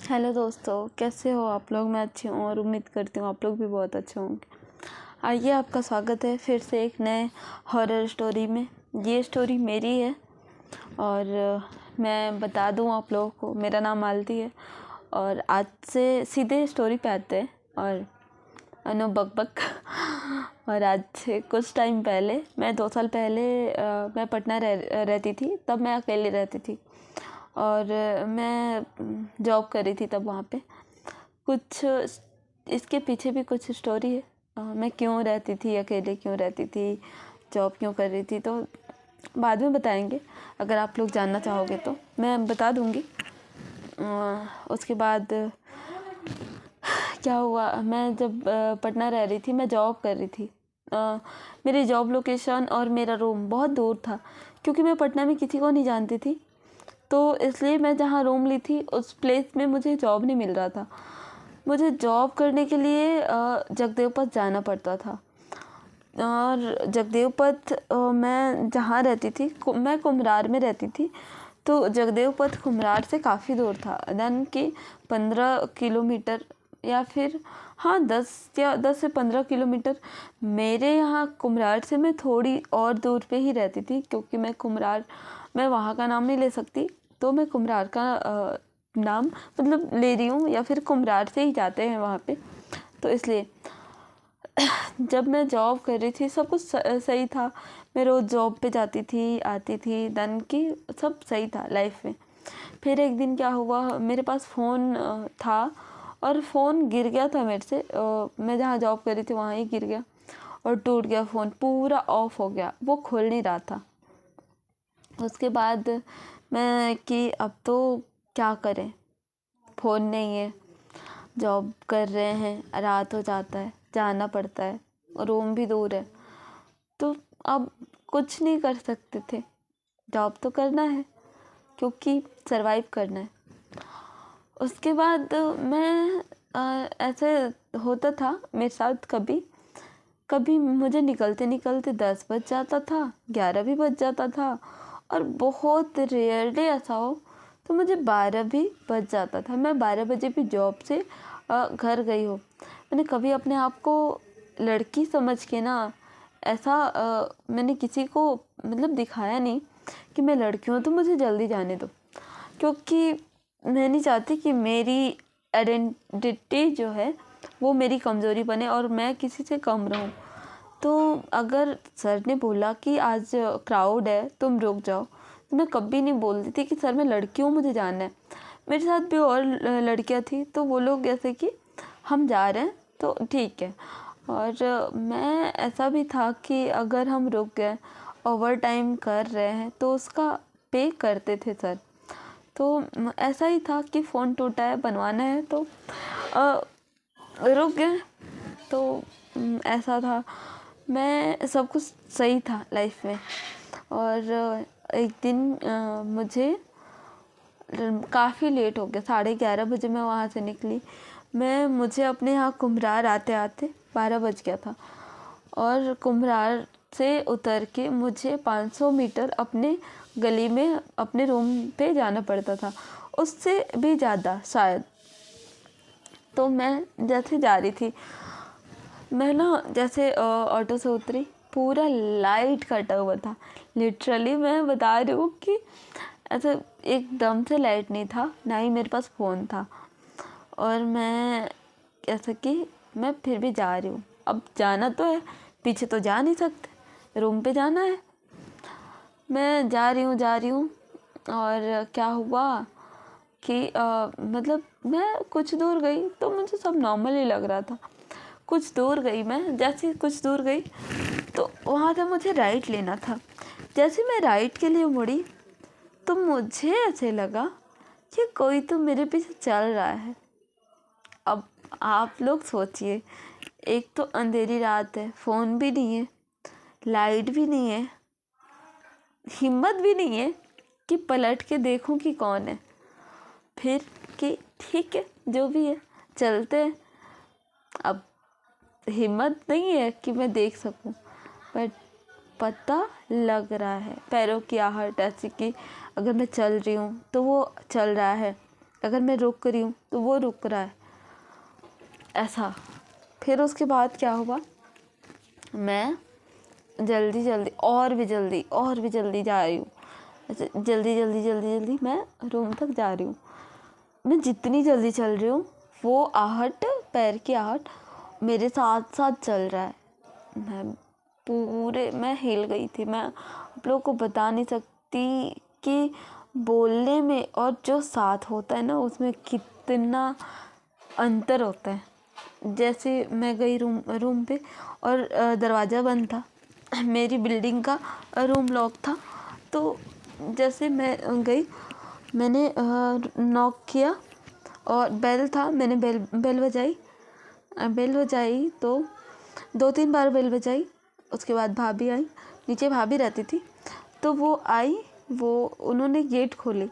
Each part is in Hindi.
हेलो दोस्तों, कैसे हो आप लोग। मैं अच्छी हूँ और उम्मीद करती हूँ आप लोग भी बहुत अच्छे होंगे। आइए, आपका स्वागत है फिर से एक नए हॉरर स्टोरी में। ये स्टोरी मेरी है और मैं बता दूँ आप लोगों को, मेरा नाम मालती है। और आज से सीधे स्टोरी पे आते हैं और नो बक और आज से कुछ टाइम पहले, मैं 2 साल पहले मैं पटना रहती थी। तब मैं अकेले रहती थी और मैं जॉब कर रही थी तब वहाँ पे। कुछ इसके पीछे भी कुछ स्टोरी है। मैं क्यों रहती थी अकेले, क्यों रहती थी, जॉब क्यों कर रही थी, तो बाद में बताएंगे। अगर आप लोग जानना चाहोगे तो मैं बता दूँगी। उसके बाद क्या हुआ, मैं जब पटना रह रही थी, मैं जॉब कर रही थी। मेरी जॉब लोकेशन और मेरा रूम बहुत दूर था, क्योंकि मैं पटना में किसी को नहीं जानती थी। तो इसलिए मैं जहाँ रूम ली थी उस प्लेस में मुझे जॉब नहीं मिल रहा था। मुझे जॉब करने के लिए जगदेव पथ जाना पड़ता था। और जगदेव पथ मैं जहाँ रहती थी, मैं कुम्हरार में रहती थी, तो जगदेव पथ कुम्हरार से काफ़ी दूर था। यानी कि 15 किलोमीटर या फिर 10 से 15 किलोमीटर। मेरे यहाँ कुम्हरार से मैं थोड़ी और दूर पे ही रहती थी, क्योंकि मैं वहाँ का नाम नहीं ले सकती, तो मैं कुम्हरार का नाम मतलब ले रही हूँ, या फिर कुम्हरार से ही जाते हैं वहाँ पे। तो इसलिए जब मैं जॉब कर रही थी सब कुछ सही था। मैं रोज़ जॉब पे जाती थी, आती थी, देन की सब सही था लाइफ में। फिर एक दिन क्या हुआ, मेरे पास फ़ोन था और फ़ोन गिर गया था मेरे से। मैं जहाँ जॉब कर रही थी वहाँ ही गिर गया और टूट गया। फ़ोन पूरा ऑफ हो गया, वो खुल नहीं रहा था। उसके बाद मैं कि अब तो क्या करें, फ़ोन नहीं है, जॉब कर रहे हैं, रात हो जाता है, जाना पड़ता है, रूम भी दूर है, तो अब कुछ नहीं कर सकते थे। जॉब तो करना है क्योंकि सरवाइव करना है। उसके बाद मैं ऐसे होता था मेरे साथ, कभी कभी मुझे निकलते निकलते 10 बज जाता था, 11 भी बज जाता था, और बहुत रेयरली ऐसा हो तो मुझे 12 भी बज जाता था। मैं 12 बजे भी जॉब से घर गई हूँ। मैंने कभी अपने आप को लड़की समझ के ना, ऐसा मैंने किसी को मतलब दिखाया नहीं कि मैं लड़की हूँ तो मुझे जल्दी जाने दो, क्योंकि मैं नहीं चाहती कि मेरी आइडेंटिटी जो है वो मेरी कमज़ोरी बने और मैं किसी से कम रहूं। तो अगर सर ने बोला कि आज क्राउड है तुम रुक जाओ, तो मैं कभी नहीं बोलती थी कि सर मैं लड़की हूँ मुझे जाना है। मेरे साथ भी और लड़कियाँ थी, तो वो लोग ऐसे कि हम जा रहे हैं तो ठीक है। और मैं ऐसा भी था कि अगर हम रुक गए, ओवर टाइम कर रहे हैं, तो उसका पे करते थे सर। तो ऐसा ही था कि फ़ोन टूटा है, बनवाना है, तो रुक गए। तो ऐसा था, मैं सब कुछ सही था लाइफ में। और एक दिन मुझे काफ़ी लेट हो गया, 11:30 बजे मैं वहाँ से निकली। मुझे अपने यहाँ कुम्हरार आते आते 12 बज गया था, और कुम्हरार से उतर के मुझे 500 मीटर अपने गली में अपने रूम पे जाना पड़ता था, उससे भी ज़्यादा शायद। तो मैं जैसे जा रही थी, मैं ना जैसे ऑटो से उतरी, पूरा लाइट कटा हुआ था। लिटरली मैं बता रही हूँ कि ऐसे एकदम से लाइट नहीं था, ना ही मेरे पास फ़ोन था। और मैं ऐसा कि मैं फिर भी जा रही हूँ, अब जाना तो है, पीछे तो जा नहीं सकते, रूम पे जाना है। मैं जा रही हूँ और क्या हुआ कि मतलब मैं कुछ दूर गई तो मुझे सब नॉर्मल ही लग रहा था। कुछ दूर गई, मैं जैसे कुछ दूर गई तो वहाँ से मुझे राइट लेना था। जैसे मैं राइट के लिए मुड़ी तो मुझे ऐसे लगा कि कोई तो मेरे पीछे चल रहा है। अब आप लोग सोचिए, एक तो अंधेरी रात है, फ़ोन भी नहीं है, लाइट भी नहीं है, हिम्मत भी नहीं है कि पलट के देखूं कि कौन है। फिर कि ठीक है, जो भी है चलते हैं। अब हिम्मत नहीं है कि मैं देख सकूं, बट पता लग रहा है पैरों की आहट ऐसी कि अगर मैं चल रही हूँ तो वो चल रहा है, अगर मैं रुक रही हूँ तो वो रुक रहा है, ऐसा। फिर उसके बाद क्या हुआ, मैं जल्दी जल्दी और भी जल्दी जा रही हूँ, ऐसे जल्दी मैं रूम तक जा रही हूँ। मैं जितनी जल्दी चल रही हूँ वो आहट, पैर की आहट मेरे साथ साथ चल रहा है। मैं हिल गई थी। मैं आप लोगों को बता नहीं सकती कि बोलने में और जो साथ होता है ना उसमें कितना अंतर होता है। जैसे मैं गई रूम पे और दरवाज़ा बंद था, मेरी बिल्डिंग का रूम लॉक था। तो जैसे मैं गई, मैंने नॉक किया और बेल था, मैंने बेल बजाई तो 2-3 बार बेल बजाई। उसके बाद भाभी आई, नीचे भाभी रहती थी, तो वो आई, उन्होंने गेट खोली।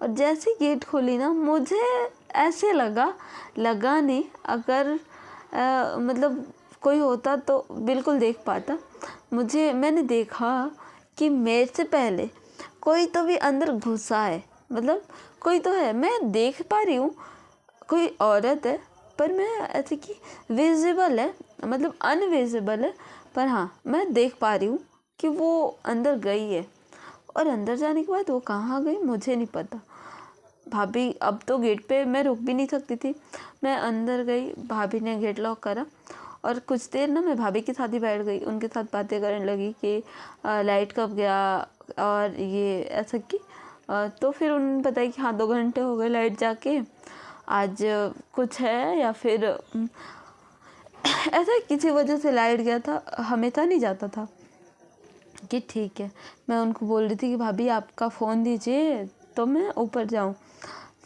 और जैसे गेट खोली ना, मुझे ऐसे लगा नहीं, अगर मतलब कोई होता तो बिल्कुल देख पाता। मैंने देखा कि मेरे से पहले कोई तो भी अंदर घुसा है, मतलब कोई तो है, मैं देख पा रही हूँ कोई औरत है, पर मैं ऐसे कि विजिबल है, मतलब अनविजिबल है, पर हाँ मैं देख पा रही हूँ कि वो अंदर गई है। और अंदर जाने के बाद वो कहाँ गई मुझे नहीं पता। भाभी, अब तो गेट पे मैं रुक भी नहीं सकती थी, मैं अंदर गई, भाभी ने गेट लॉक करा और कुछ देर ना मैं भाभी के साथ ही बैठ गई, उनके साथ बातें करने लगी कि लाइट कब गया और ये ऐसा कि तो फिर उन्होंने बताया कि हाँ 2 घंटे हो गए लाइट जाके, आज कुछ है या फिर ऐसा किसी वजह से लाइट गया था, हमेशा नहीं जाता था। कि ठीक है, मैं उनको बोल रही थी कि भाभी आपका फ़ोन दीजिए तो मैं ऊपर जाऊँ।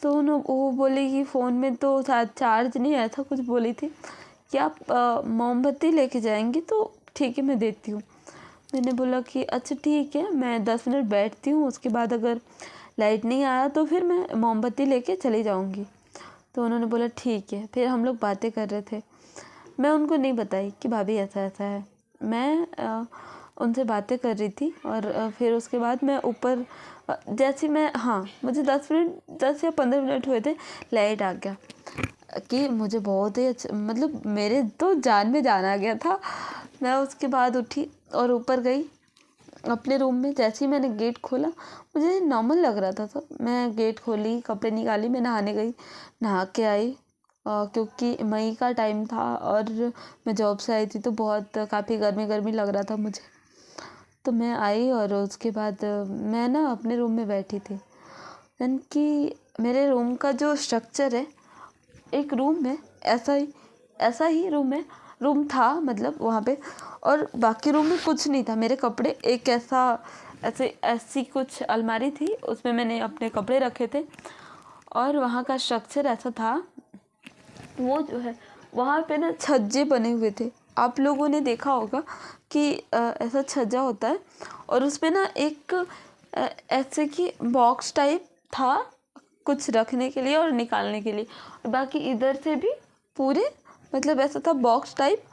तो वो बोली कि फ़ोन में तो शायद चार्ज नहीं, ऐसा कुछ बोली थी कि आप मोमबत्ती लेके जाएंगी तो ठीक है मैं देती हूँ। मैंने बोला कि अच्छा ठीक है, मैं 10 मिनट बैठती हूँ, उसके बाद अगर लाइट नहीं आया तो फिर मैं मोमबत्ती लेके चली जाऊँगी। तो उन्होंने बोला ठीक है। फिर हम लोग बातें कर रहे थे, मैं उनको नहीं बताई कि भाभी ऐसा ऐसा है, मैं उनसे बातें कर रही थी। और फिर उसके बाद मैं ऊपर जैसे मैं, हाँ मुझे 10 या 15 मिनट हुए थे, लाइट आ गया कि मुझे बहुत ही अच्छा, मतलब मेरे तो जान में जान आ गया था। मैं उसके बाद उठी और ऊपर गई अपने रूम में। जैसे ही मैंने गेट खोला, मुझे नॉर्मल लग रहा था, तो मैं गेट खोली, कपड़े निकाली, मैं नहाने गई, नहा के आई क्योंकि मई का टाइम था और मैं जॉब से आई थी तो बहुत काफ़ी गर्मी लग रहा था मुझे। तो मैं आई और उसके बाद मैं ना अपने रूम में बैठी थी। यानी कि मेरे रूम का जो स्ट्रक्चर है, एक रूम है, ऐसा ही रूम था, मतलब वहाँ पे, और बाकी रूम में कुछ नहीं था। मेरे कपड़े एक ऐसी कुछ अलमारी थी, उसमें मैंने अपने कपड़े रखे थे। और वहाँ का स्ट्रक्चर ऐसा था, वो जो है वहाँ पे ना छज्जे बने हुए थे। आप लोगों ने देखा होगा कि ऐसा छज्जा होता है और उसमें ना एक ऐसे कि बॉक्स टाइप था, कुछ रखने के लिए और निकालने के लिए, और बाकी इधर से भी पूरे, मतलब ऐसा था बॉक्स टाइप,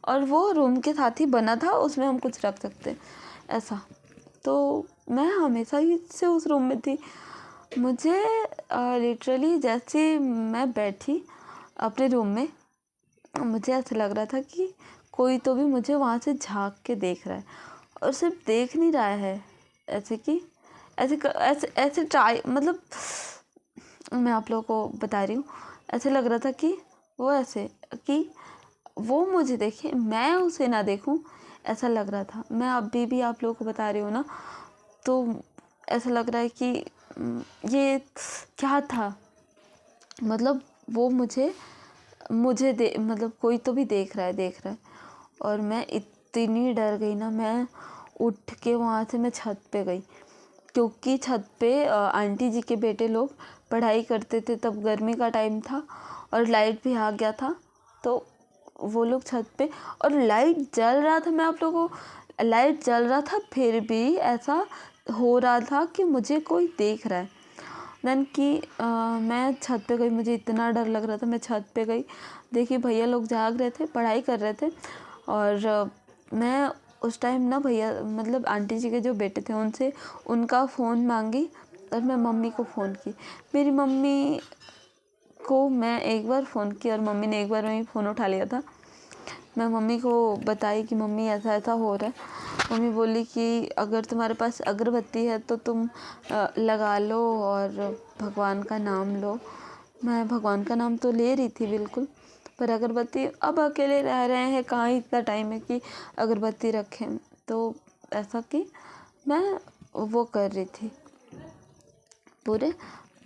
और वो रूम के साथ ही बना था, उसमें हम कुछ रख सकते ऐसा। तो मैं हमेशा ही से उस रूम में थी। मुझे लिटरली जैसे मैं बैठी अपने रूम में, मुझे ऐसा लग रहा था कि कोई तो भी मुझे वहाँ से झांक के देख रहा है, और सिर्फ देख नहीं रहा है, ऐसे कि ऐसे ट्राई, मतलब मैं आप लोगों को बता रही हूँ, ऐसे लग रहा था कि वो ऐसे कि वो मुझे देखे, मैं उसे ना देखूं, ऐसा लग रहा था। मैं अभी भी आप लोगों को बता रही हूँ ना, तो ऐसा लग रहा है कि ये क्या था, मतलब वो मुझे मतलब कोई तो भी देख रहा है। और मैं इतनी डर गई ना, मैं उठ के वहाँ से मैं छत पे गई, क्योंकि छत पे आंटी जी के बेटे लोग पढ़ाई करते थे, तब गर्मी का टाइम था और लाइट भी आ गया था। तो वो लोग छत पे, और लाइट जल रहा था, मैं आप लोगों को, लाइट जल रहा था फिर भी ऐसा हो रहा था कि मुझे कोई देख रहा है। देन कि मैं छत पे गई, मुझे इतना डर लग रहा था, मैं छत पे गई, देखिए भैया लोग जाग रहे थे, पढ़ाई कर रहे थे। और मैं उस टाइम ना भैया, मतलब आंटी जी के जो बेटे थे, उनसे उनका फ़ोन मांगी और मैं मम्मी को फ़ोन की। मेरी मम्मी को मैं एक बार फ़ोन किया और मम्मी ने एक बार में ही फ़ोन उठा लिया था। मैं मम्मी को बताई कि मम्मी ऐसा ऐसा हो रहा है। मम्मी बोली कि अगर तुम्हारे पास अगरबत्ती है तो तुम लगा लो और भगवान का नाम लो। मैं भगवान का नाम तो ले रही थी बिल्कुल, पर अगरबत्ती, अब अकेले रह रहे हैं, कहाँ इतना टाइम है कि अगरबत्ती रखें। तो ऐसा कि मैं वो कर रही थी। पूरे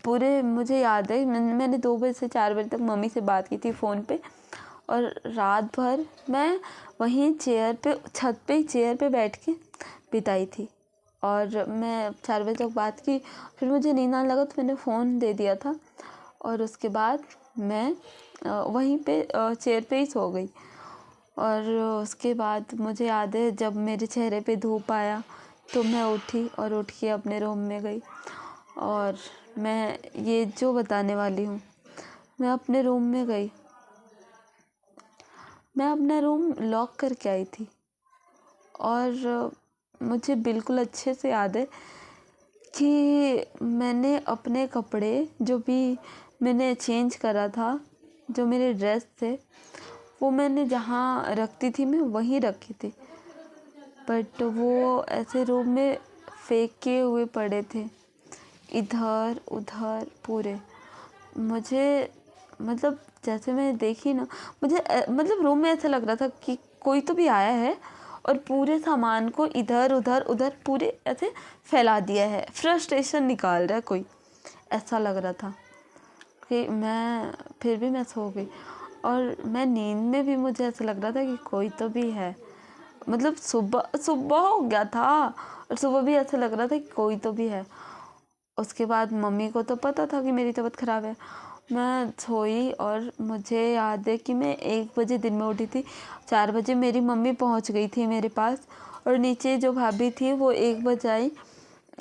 पूरे मुझे याद है मैंने 2 बजे से 4 बजे तक मम्मी से बात की थी फ़ोन पे, और रात भर मैं वहीं छत पे चेयर पे बैठ के बिताई थी। और मैं 4 बजे तक बात की, फिर मुझे नींद आने लगा तो मैंने फ़ोन दे दिया था, और उसके बाद मैं वहीं पे चेयर पे ही सो गई। और उसके बाद मुझे याद है जब मेरे चेहरे पे धूप आया तो मैं उठी और उठ के अपने रूम में गई। और मैं ये जो बताने वाली हूँ, मैं अपने रूम में गई, मैं अपना रूम लॉक करके आई थी। और मुझे बिल्कुल अच्छे से याद है कि मैंने अपने कपड़े जो भी मैंने चेंज करा था, जो मेरे ड्रेस थे, वो मैंने जहाँ रखती थी मैं वहीं रखी थी, बट वो ऐसे रूम में फेंके हुए पड़े थे, इधर उधर पूरे। मुझे मतलब जैसे मैं देखी ना, मुझे मतलब रूम में ऐसा लग रहा था कि कोई तो भी आया है और पूरे सामान को इधर उधर उधर पूरे ऐसे फैला दिया है, फ्रस्ट्रेशन निकाल रहा है कोई, ऐसा लग रहा था। कि मैं फिर भी मैं सो गई, और मैं नींद में भी मुझे ऐसा लग रहा था कि कोई तो भी है। मतलब सुबह सुबह हो गया था और सुबह भी ऐसा लग रहा था कि कोई तो भी है। उसके बाद मम्मी को तो पता था कि मेरी तबीयत ख़राब है। मैं सोई और मुझे याद है कि मैं 1 बजे दिन में उठी थी, 4 बजे मेरी मम्मी पहुंच गई थी मेरे पास, और नीचे जो भाभी थी वो 1 बजे आई,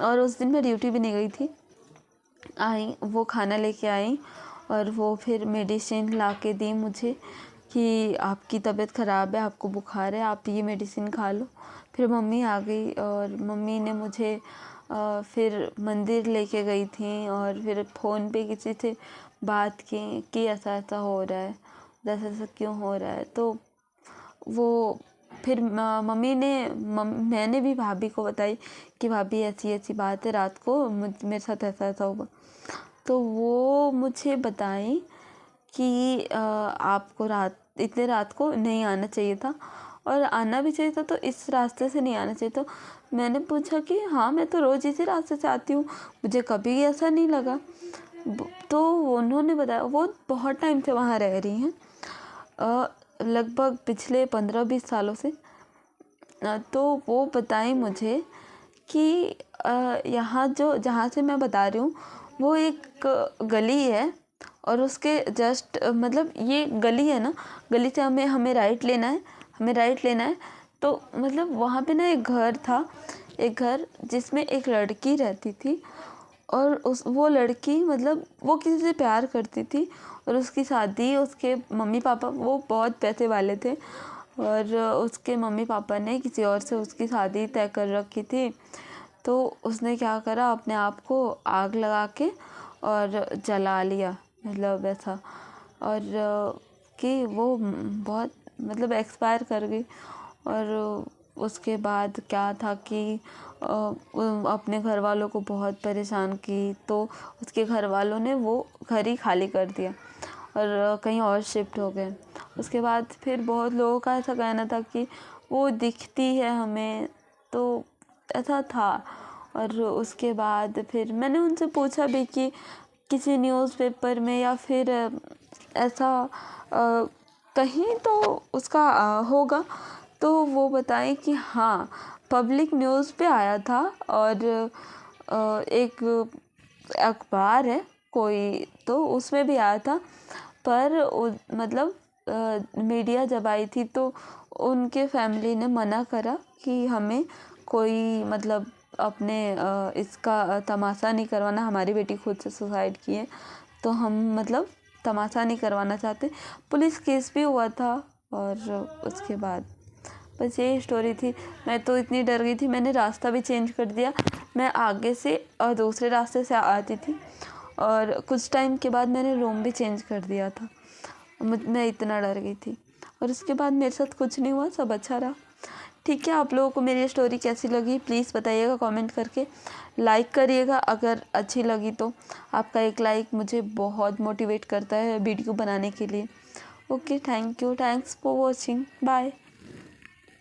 और उस दिन मैं ड्यूटी भी नहीं गई थी। आई, वो खाना लेके आई और वो फिर मेडिसिन ला के दी मुझे कि आपकी तबीयत ख़राब है, आपको बुखार है, आप ये मेडिसिन खा लो। फिर मम्मी आ गई और मम्मी ने मुझे फिर मंदिर लेके गई थी, और फिर फ़ोन पे किसी से बात की कि ऐसा ऐसा हो रहा है, ऐसा ऐसा क्यों हो रहा है। तो वो फिर मम्मी ने मैंने भी भाभी को बताई कि भाभी ऐसी ऐसी बात है, रात को मेरे साथ ऐसा ऐसा हुआ। तो वो मुझे बताई कि आपको इतने रात को नहीं आना चाहिए था, और आना भी चाहिए था तो इस रास्ते से नहीं आना चाहिए। तो मैंने पूछा कि हाँ, मैं तो रोज़ इसी रास्ते से आती हूँ, मुझे कभी ऐसा नहीं लगा। तो उन्होंने बताया, वो बहुत टाइम से वहाँ रह रही हैं, लगभग पिछले 15-20 सालों से। तो वो बताई मुझे कि यहाँ जहाँ से मैं बता रही हूँ वो एक गली है, और उसके जस्ट मतलब ये गली है ना, गली से हमें राइट लेना है, तो मतलब वहाँ पे ना एक घर था, एक घर जिसमें एक लड़की रहती थी, और वो लड़की मतलब वो किसी से प्यार करती थी, और उसकी शादी उसके मम्मी पापा, वो बहुत पैसे वाले थे, और उसके मम्मी पापा ने किसी और से उसकी शादी तय कर रखी थी। तो उसने क्या करा, अपने आप को आग लगा के और जला लिया, मतलब ऐसा, और कि वो बहुत मतलब एक्सपायर कर गई। और उसके बाद क्या था कि अपने घर वालों को बहुत परेशान की, तो उसके घर वालों ने वो घर ही खाली कर दिया और कहीं और शिफ्ट हो गए। उसके बाद फिर बहुत लोगों का ऐसा कहना था कि वो दिखती है हमें, तो ऐसा था। और उसके बाद फिर मैंने उनसे पूछा भी कि किसी न्यूज़पेपर में या फिर ऐसा कहीं तो उसका होगा। तो वो बताएं कि हाँ, पब्लिक न्यूज़ पे आया था, और एक अखबार है कोई, तो उसमें भी आया था, पर मतलब मीडिया जब आई थी तो उनके फैमिली ने मना करा कि हमें कोई मतलब अपने इसका तमाशा नहीं करवाना, हमारी बेटी खुद से सुसाइड की है, तो हम मतलब तमाशा नहीं करवाना चाहते। पुलिस केस भी हुआ था, और उसके बाद बस यही स्टोरी थी। मैं तो इतनी डर गई थी, मैंने रास्ता भी चेंज कर दिया। मैं आगे से और दूसरे रास्ते से आती थी और कुछ टाइम के बाद मैंने रूम भी चेंज कर दिया था। मैं इतना डर गई थी और उसके बाद मेरे साथ कुछ नहीं हुआ, सब अच्छा रहा। ठीक है, आप लोगों को मेरी स्टोरी कैसी लगी प्लीज़ बताइएगा कमेंट करके। लाइक करिएगा अगर अच्छी लगी तो। आपका एक लाइक मुझे बहुत मोटिवेट करता है वीडियो बनाने के लिए। Okay, thank you, thanks for watching, bye.